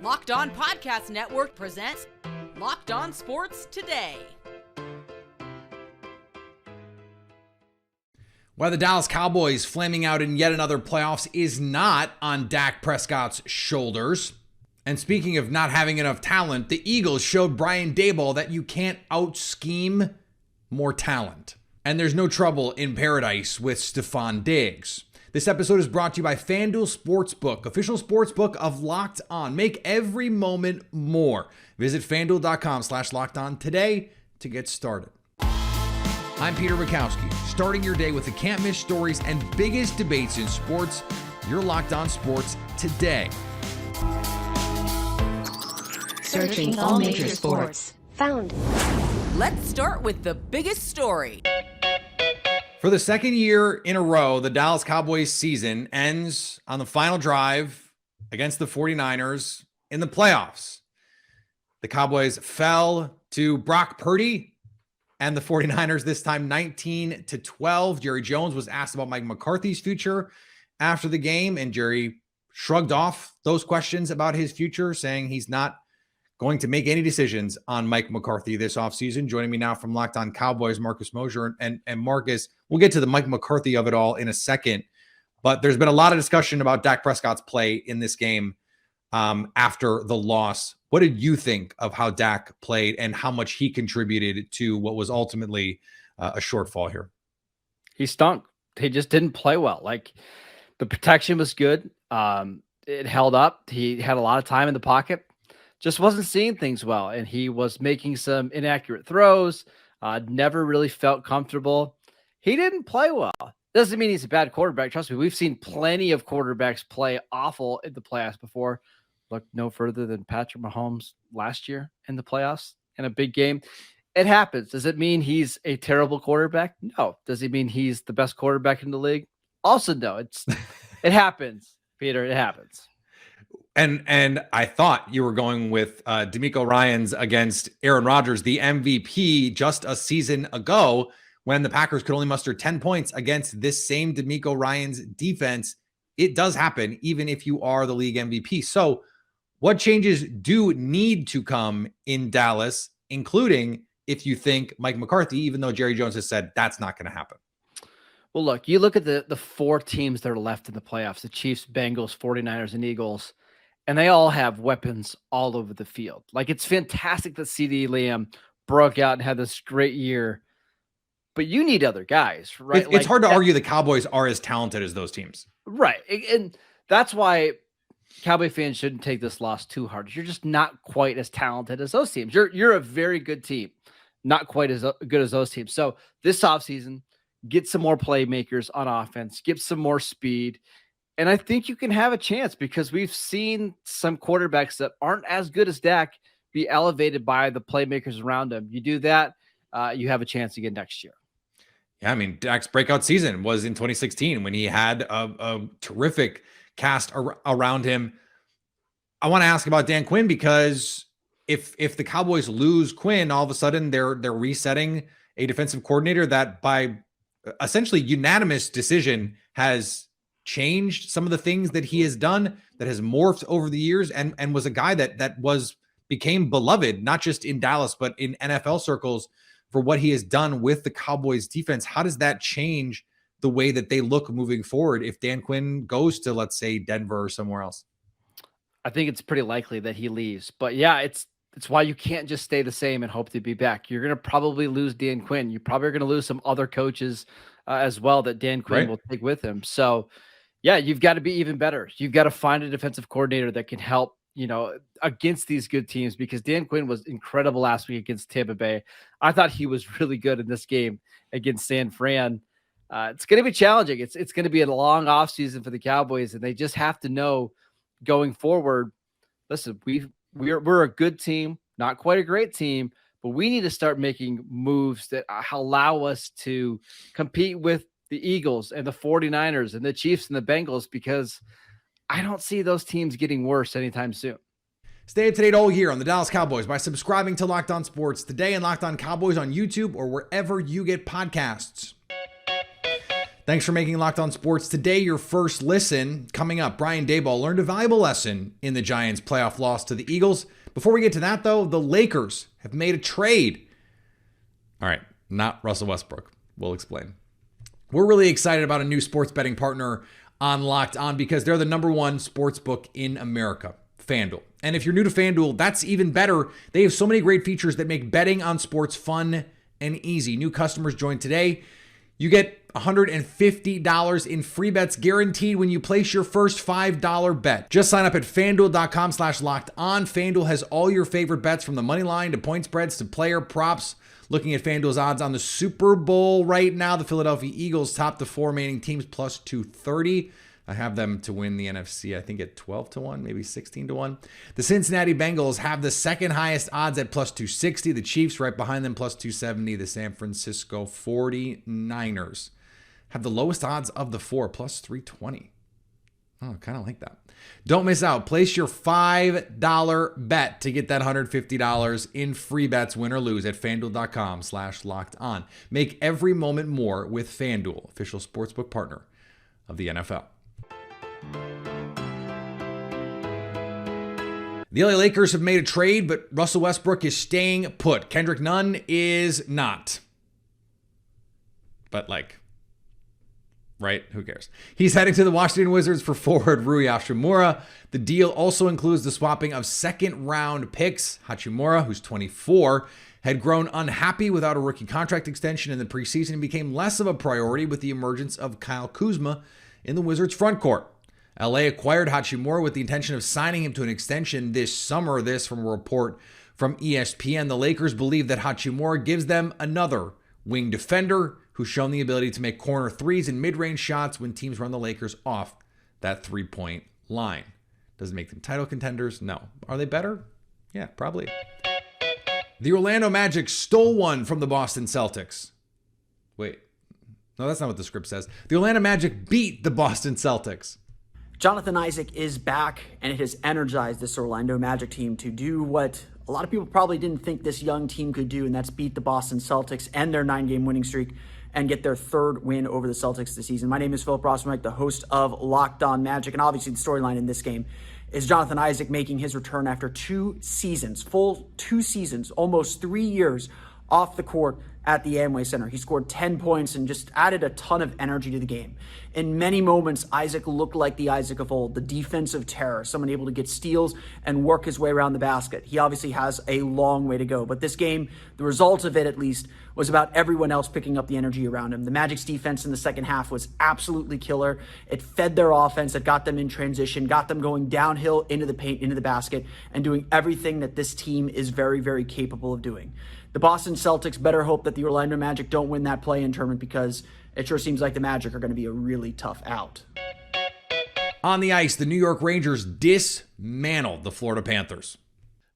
Locked On Podcast Network presents Locked On Sports Today. While the Dallas Cowboys flaming out in yet another playoffs is not on Dak Prescott's shoulders. And speaking of not having enough talent, the Eagles showed Brian Daboll that you can't out-scheme more talent. And there's no trouble in paradise with Stefon Diggs. This episode is brought to you by FanDuel Sportsbook, official sportsbook of Locked On. Make every moment more. Visit FanDuel.com/LockedOn today to get started. I'm Peter Bukowski, starting your day with the can't-miss stories and biggest debates in sports. You're Locked On Sports Today. Searching all major sports. Found. Let's start with the biggest story. For the second year in a row, the Dallas Cowboys season ends on the final drive against the 49ers in the playoffs. The Cowboys fell to Brock Purdy and the 49ers this time 19-12. Jerry Jones was asked about Mike McCarthy's future after the game, and Jerry shrugged off those questions about his future, saying he's not going to make any decisions on Mike McCarthy this offseason. Joining me now from Locked On Cowboys, Marcus Mosher. And Marcus, we'll get to the Mike McCarthy of it all in a second, but there's been a lot of discussion about Dak Prescott's play in this game after the loss. What did you think of how Dak played and how much he contributed to what was ultimately a shortfall here? He stunk. He just didn't play well. Like, the protection was good. It held up. He had a lot of time in the pocket. Just wasn't seeing things well, and he was making some inaccurate throws, never really felt comfortable. He didn't play well. Doesn't mean he's a bad quarterback. Trust me, we've seen plenty of quarterbacks play awful in the playoffs before. Look no further than Patrick Mahomes last year in the playoffs in a big game. It happens. Does it mean he's a terrible quarterback? No. Does it mean he's the best quarterback in the league? Also, no. It happens, Peter. It happens. And I thought you were going with DeMeco Ryans against Aaron Rodgers, the MVP, just a season ago when the Packers could only muster 10 points against this same DeMeco Ryans defense. It does happen, even if you are the league MVP. So what changes do need to come in Dallas, including if you think Mike McCarthy, even though Jerry Jones has said that's not going to happen? Well, look, you look at the four teams that are left in the playoffs, the Chiefs, Bengals, 49ers, and Eagles, and they all have weapons all over the field. Like, it's fantastic that CeeDee Lamb broke out and had this great year, but you need other guys, right? It's hard to argue the Cowboys are as talented as those teams. Right. And that's why Cowboy fans shouldn't take this loss too hard. You're just not quite as talented as those teams. You're a very good team, not quite as good as those teams. So this offseason, get some more playmakers on offense, get some more speed, and I think you can have a chance because we've seen some quarterbacks that aren't as good as Dak be elevated by the playmakers around him. You do that, you have a chance again next year. Yeah, I mean, Dak's breakout season was in 2016 when he had a terrific cast around him. I want to ask about Dan Quinn because if the Cowboys lose Quinn, all of a sudden they're resetting a defensive coordinator that by essentially unanimous decision has changed some of the things that he has done, that has morphed over the years, and was a guy that became beloved, not just in Dallas, but in NFL circles for what he has done with the Cowboys defense. How does that change the way that they look moving forward if Dan Quinn goes to, let's say, Denver or somewhere else? I think it's pretty likely that he leaves, but yeah, it's why you can't just stay the same and hope to be back. You're going to probably lose Dan Quinn. You probably are going to lose some other coaches as well that Dan Quinn will take with him. So yeah, you've got to be even better. You've got to find a defensive coordinator that can help, against these good teams, because Dan Quinn was incredible last week against Tampa Bay. I thought he was really good in this game against San Fran. It's going to be challenging. It's going to be a long offseason for the Cowboys, and they just have to know going forward, listen, we're a good team, not quite a great team, but we need to start making moves that allow us to compete with the Eagles and the 49ers and the Chiefs and the Bengals, because I don't see those teams getting worse anytime soon. Stay up to date all year on the Dallas Cowboys by subscribing to Locked On Sports Today and Locked On Cowboys on YouTube or wherever you get podcasts. Thanks for making Locked On Sports today your first listen. Coming up, Brian Daboll learned a valuable lesson in the Giants' playoff loss to the Eagles. Before we get to that, though, the Lakers have made a trade. All right, not Russell Westbrook. We'll explain. We're really excited about a new sports betting partner on Locked On because they're the number one sports book in America, FanDuel. And if you're new to FanDuel, that's even better. They have so many great features that make betting on sports fun and easy. New customers join today. You get $150 in free bets guaranteed when you place your first $5 bet. Just sign up at FanDuel.com/locked on. FanDuel has all your favorite bets from the money line to point spreads to player props. Looking at FanDuel's odds on the Super Bowl right now, the Philadelphia Eagles top the four remaining teams plus 230. I have them to win the NFC, I think at 12-1, maybe 16-1. The Cincinnati Bengals have the second highest odds at plus 260. The Chiefs right behind them plus 270. The San Francisco 49ers have the lowest odds of the four, plus 320. Oh, kind of like that. Don't miss out. Place your $5 bet to get that $150 in free bets, win or lose, at FanDuel.com/locked on. Make every moment more with FanDuel, official sportsbook partner of the NFL. The LA Lakers have made a trade, but Russell Westbrook is staying put. Kendrick Nunn is not. But right? Who cares? He's heading to the Washington Wizards for forward Rui Hachimura. The deal also includes the swapping of second-round picks. Hachimura, who's 24, had grown unhappy without a rookie contract extension in the preseason and became less of a priority with the emergence of Kyle Kuzma in the Wizards' front court. LA acquired Hachimura with the intention of signing him to an extension this summer. This from a report from ESPN. The Lakers believe that Hachimura gives them another wing defender who's shown the ability to make corner threes and mid-range shots when teams run the Lakers off that three-point line. Does it make them title contenders? No. Are they better? Yeah, probably. The Orlando Magic stole one from the Boston Celtics. Wait. No, that's not what the script says. The Orlando Magic beat the Boston Celtics. Jonathan Isaac is back, and it has energized this Orlando Magic team to do what a lot of people probably didn't think this young team could do, and that's beat the Boston Celtics and their 9-game winning streak and get their third win over the Celtics this season. My name is Philip Rossman, the host of Locked On Magic, and obviously the storyline in this game is Jonathan Isaac making his return after 2 seasons, full 2 seasons, almost 3 years off the court at the Amway Center. He scored 10 points and just added a ton of energy to the game. In many moments, Isaac looked like the Isaac of old, the defensive terror, someone able to get steals and work his way around the basket. He obviously has a long way to go, but this game, the result of it at least, was about everyone else picking up the energy around him. The Magic's defense in the second half was absolutely killer. It fed their offense. It got them in transition, got them going downhill into the paint, into the basket, and doing everything that this team is very, very capable of doing. The Boston Celtics better hope that the Orlando Magic don't win that play-in tournament because it sure seems like the Magic are going to be a really tough out. On the ice, the New York Rangers dismantled the Florida Panthers.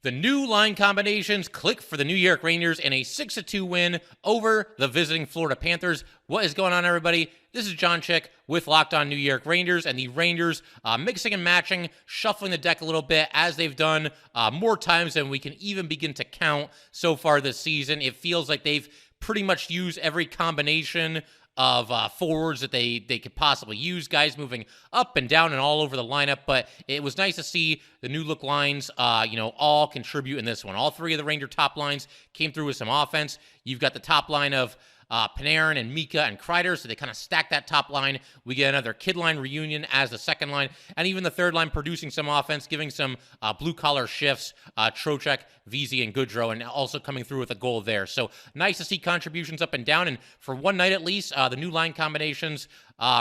The new line combinations click for the New York Rangers in a 6-2 win over the visiting Florida Panthers. What is going on, everybody? This is John Chick with Locked On New York Rangers, and the Rangers mixing and matching, shuffling the deck a little bit as they've done more times than we can even begin to count so far this season. It feels like they've pretty much used every combination of forwards that they could possibly use, guys moving up and down and all over the lineup, but it was nice to see the new look lines, all contribute in this one. All three of the Ranger top lines came through with some offense. You've got the top line of Panarin and Mika and Kreider, so they kind of stack that top line. We get another kid line reunion as the second line, and even the third line producing some offense, giving some blue-collar shifts, Trocheck, Vesey, and Goodrow, and also coming through with a goal there. So nice to see contributions up and down, and for one night at least, the new line combinations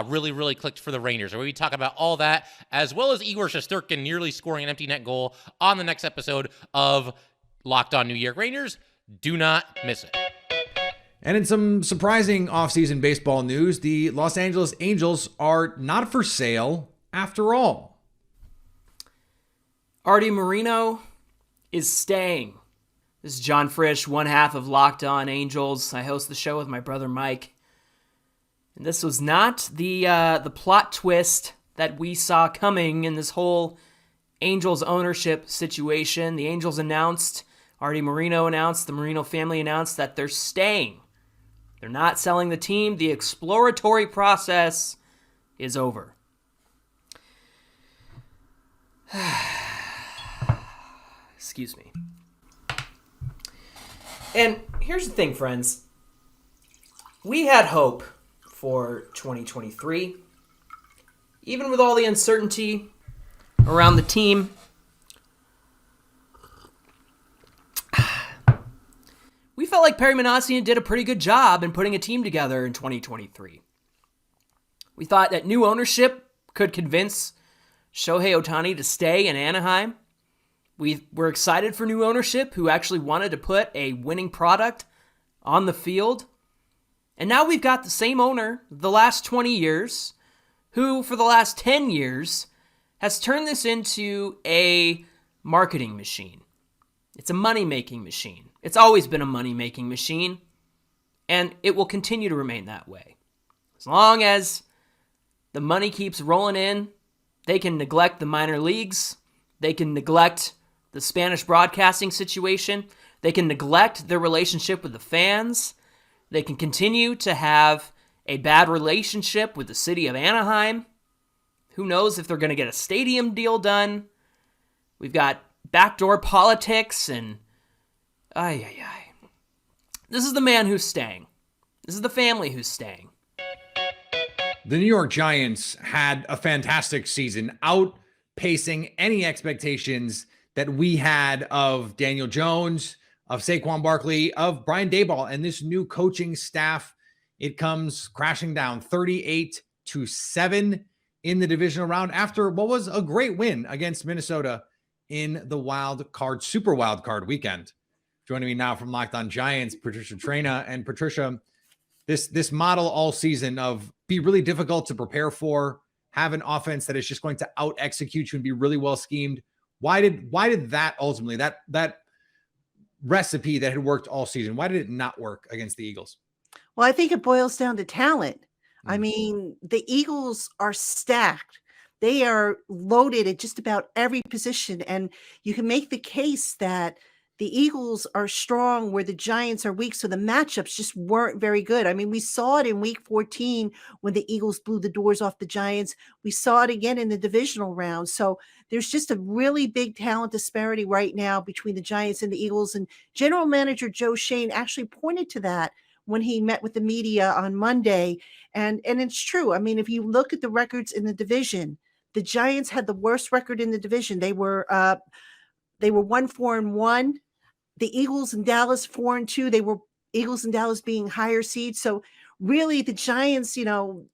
really, really clicked for the Rangers. We're going to be talking about all that, as well as Igor Shesterkin nearly scoring an empty net goal on the next episode of Locked On New York Rangers. Do not miss it. And in some surprising offseason baseball news, the Los Angeles Angels are not for sale after all. Arte Moreno is staying. This is John Frisch, one half of Locked On Angels. I host the show with my brother Mike. And this was not the plot twist that we saw coming in this whole Angels ownership situation. The Angels announced, Arte Moreno announced, the Moreno family announced that they're staying. They're not selling the team. The exploratory process is over. Excuse me. And here's the thing, friends. We had hope for 2023. Even with all the uncertainty around the team, we felt like Perry Manassian did a pretty good job in putting a team together in 2023. We thought that new ownership could convince Shohei Ohtani to stay in Anaheim. We were excited for new ownership who actually wanted to put a winning product on the field. And now we've got the same owner the last 20 years who, for the last 10 years, has turned this into a marketing machine. It's a money-making machine. It's always been a money-making machine, and it will continue to remain that way. As long as the money keeps rolling in, they can neglect the minor leagues. They can neglect the Spanish broadcasting situation. They can neglect their relationship with the fans. They can continue to have a bad relationship with the city of Anaheim. Who knows if they're going to get a stadium deal done? We've got backdoor politics and This is the man who's staying. This is the family who's staying. The New York Giants had a fantastic season, outpacing any expectations that we had of Daniel Jones, of Saquon Barkley, of Brian Daboll, and this new coaching staff. It comes crashing down 38-7 in the divisional round after what was a great win against Minnesota in the super wild card weekend. Joining me now from Locked On Giants, Patricia Traina. And Patricia, this model all season of be really difficult to prepare for, have an offense that is just going to out execute you and be really well schemed. Why did that ultimately, that recipe that had worked all season, why did it not work against the Eagles? Well, I think it boils down to talent. I mean, the Eagles are stacked. They are loaded at just about every position. And you can make the case that the Eagles are strong where the Giants are weak. So the matchups just weren't very good. I mean, we saw it in week 14 when the Eagles blew the doors off the Giants. We saw it again in the divisional round. So there's just a really big talent disparity right now between the Giants and the Eagles. And General Manager Joe Shane actually pointed to that when he met with the media on Monday. And it's true. I mean, if you look at the records in the division, the Giants had the worst record in the division. They were 1-4-1. The Eagles and Dallas 4-2. They were Eagles and Dallas being higher seeds. So really the Giants,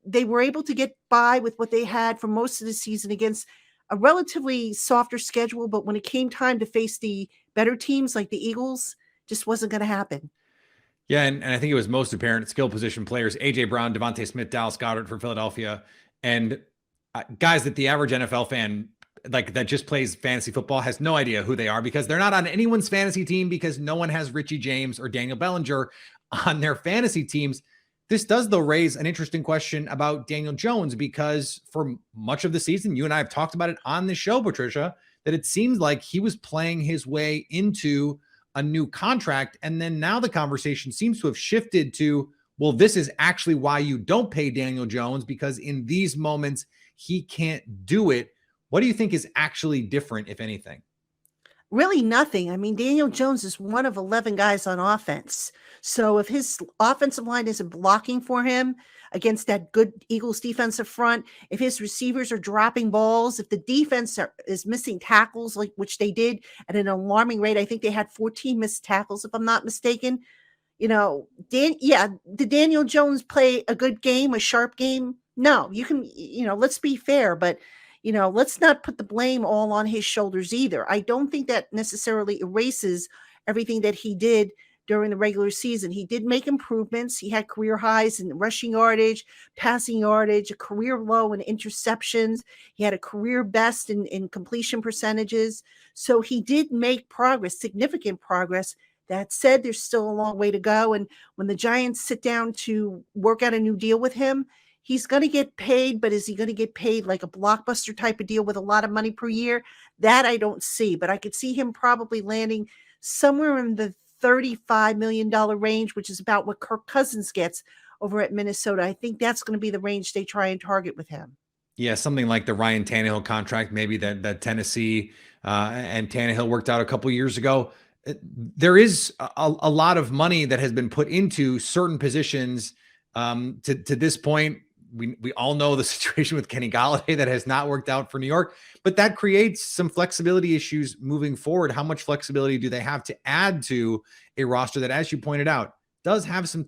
they were able to get by with what they had for most of the season against a relatively softer schedule. But when it came time to face the better teams like the Eagles, just wasn't going to happen. Yeah, and I think it was most apparent skill position players, A.J. Brown, Devontae Smith, Dallas Goedert for Philadelphia, and guys that the average NFL fan that just plays fantasy football has no idea who they are because they're not on anyone's fantasy team because no one has Richie James or Daniel Bellinger on their fantasy teams. This does, though, raise an interesting question about Daniel Jones because for much of the season, you and I have talked about it on this show, Patricia, that it seems like he was playing his way into a new contract. And then now the conversation seems to have shifted to, well, this is actually why you don't pay Daniel Jones because in these moments, he can't do it. What do you think is actually different, if anything? Really nothing. I mean, Daniel Jones is one of 11 guys on offense. So if his offensive line isn't blocking for him against that good Eagles defensive front, if his receivers are dropping balls, if the defense is missing tackles, which they did at an alarming rate, I think they had 14 missed tackles, if I'm not mistaken. Did Daniel Jones play a good game, a sharp game? No, you can, let's be fair, but let's not put the blame all on his shoulders either. I don't think that necessarily erases everything that he did during the regular season. He did make improvements. He had career highs in rushing yardage, passing yardage, a career low in interceptions. He had a career best in completion percentages. So he did make progress, significant progress. That said, there's still a long way to go. And when the Giants sit down to work out a new deal with him, he's going to get paid, but is he going to get paid like a blockbuster type of deal with a lot of money per year? That I don't see, but I could see him probably landing somewhere in the $35 million range, which is about what Kirk Cousins gets over at Minnesota. I think that's going to be the range they try and target with him. Yeah, something like the Ryan Tannehill contract, maybe that Tennessee and Tannehill worked out a couple years ago. There is a lot of money that has been put into certain positions. To this point, we all know the situation with Kenny Golladay that has not worked out for New York, but that creates some flexibility issues moving forward. How much flexibility do they have to add to a roster that, as you pointed out, does have some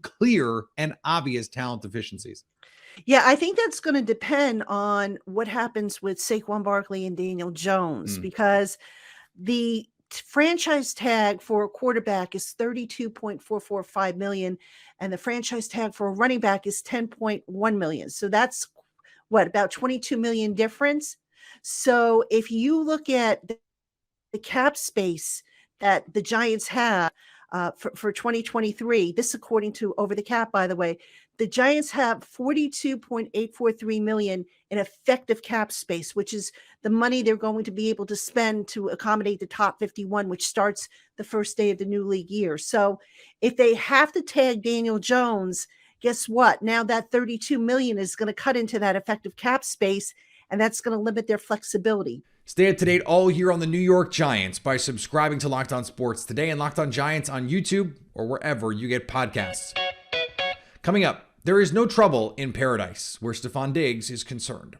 clear and obvious talent deficiencies? Yeah, I think that's going to depend on what happens with Saquon Barkley and Daniel Jones, because the franchise tag for a quarterback is $32.445 million, and the franchise tag for a running back is $10.1 million. So that's about $22 million difference. So if you look at the cap space that the Giants have for 2023, this according to Over the Cap, by the way, the Giants have $42.843 million in effective cap space, which is the money they're going to be able to spend to accommodate the top 51, which starts the first day of the new league year. So if they have to tag Daniel Jones, guess what? Now that $32 million is going to cut into that effective cap space, and that's going to limit their flexibility. Stay up to date all year on the New York Giants by subscribing to Locked On Sports Today and Locked On Giants on YouTube or wherever you get podcasts. Coming up, there is no trouble in paradise where Stefon Diggs is concerned.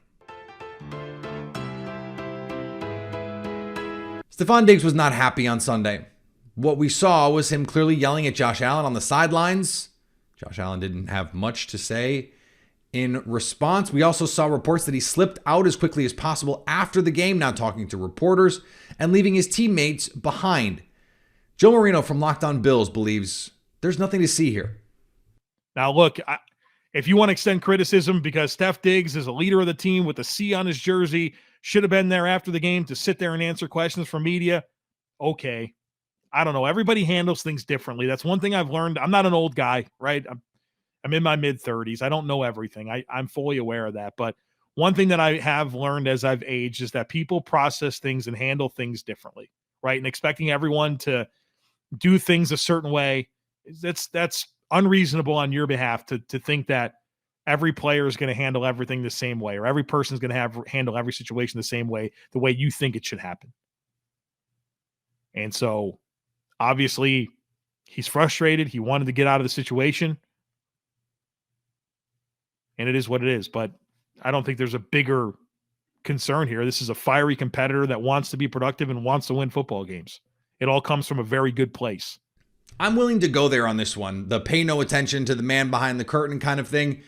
Stefon Diggs was not happy on Sunday. What we saw was him clearly yelling at Josh Allen on the sidelines. Josh Allen didn't have much to say in response. We also saw reports that he slipped out as quickly as possible after the game, not talking to reporters and leaving his teammates behind. Joe Marino from Locked On Bills believes there's nothing to see here. Now, look, if you want to extend criticism because Steph Diggs is a leader of the team with a C on his jersey, should have been there after the game to sit there and answer questions from media, okay. I don't know. Everybody handles things differently. That's one thing I've learned. I'm not an old guy, right? I'm in my mid-30s. I don't know everything. I'm fully aware of that. But one thing that I have learned as I've aged is that people process things and handle things differently, right? And expecting everyone to do things a certain way, that's unreasonable on your behalf to think that every player is going to handle everything the same way, or every person is going to handle every situation the same way, the way you think it should happen. And so obviously he's frustrated. He wanted to get out of the situation, and it is what it is. But I don't think there's a bigger concern here. This is a fiery competitor that wants to be productive and wants to win football games. It all comes from a very good place. I'm willing to go there on this one. The pay no attention to the man behind the curtain kind of thing.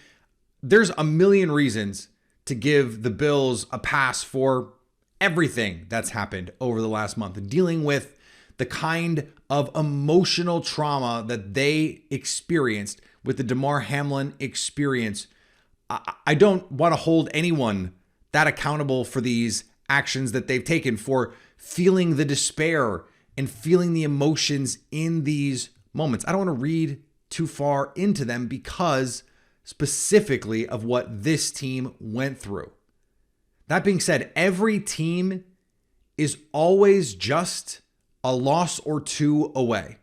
There's a million reasons to give the Bills a pass for everything that's happened over the last month, dealing with the kind of emotional trauma that they experienced with the Damar Hamlin experience. I don't want to hold anyone that accountable for these actions that they've taken, for feeling the despair and feeling the emotions in these moments. I don't want to read too far into them because specifically of what this team went through. That being said, every team is always just a loss or two away.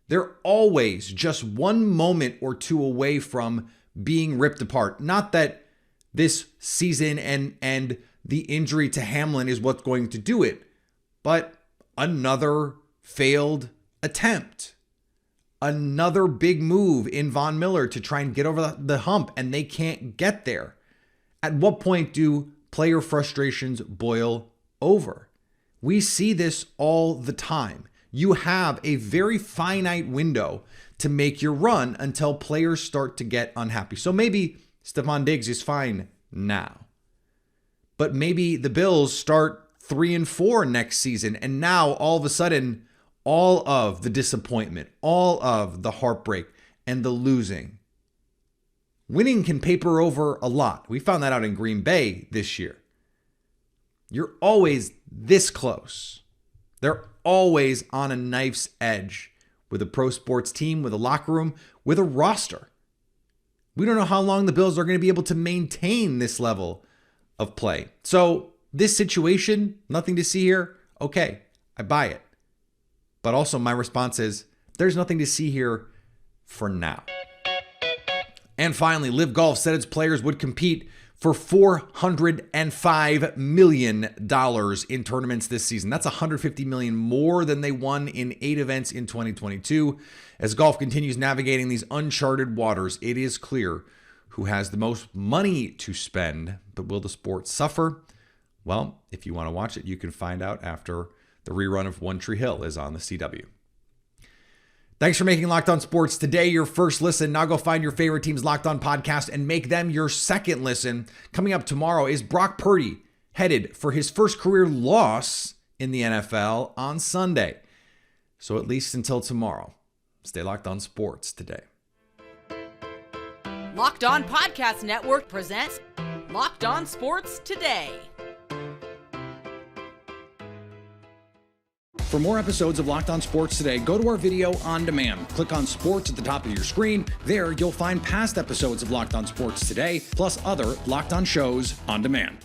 They're always just one moment or two away from being ripped apart. Not that this season and the injury to Hamlin is what's going to do it, but another failed attempt, another big move in Von Miller to try and get over the hump, and they can't get there. At what point do player frustrations boil over? We see this all the time. You have a very finite window to make your run until players start to get unhappy. So maybe Stefon Diggs is fine now, but maybe the Bills start 3-4 next season, and now all of a sudden, all of the disappointment, all of the heartbreak and the losing. Winning can paper over a lot. We found that out in Green Bay this year. You're always this close. They're always on a knife's edge with a pro sports team, with a locker room, with a roster. We don't know how long the Bills are going to be able to maintain this level of play. So this situation, nothing to see here. Okay, I buy it. But also my response is there's nothing to see here for now. And finally, Live Golf said its players would compete for $405 million in tournaments this season. That's $150 million more than they won in 8 events in 2022. As golf continues navigating these uncharted waters, it is clear who has the most money to spend. But will the sport suffer? Well, if you want to watch it, you can find out after the rerun of One Tree Hill is on the CW. Thanks for making Locked On Sports today your first listen. Now go find your favorite team's Locked On podcast and make them your second listen. Coming up tomorrow is Brock Purdy, headed for his first career loss in the NFL on Sunday. So at least until tomorrow, stay Locked On Sports today. Locked On Podcast Network presents Locked On Sports Today. For more episodes of Locked On Sports Today, go to our video on demand. Click on Sports at the top of your screen. There, you'll find past episodes of Locked On Sports Today, plus other Locked On shows on demand.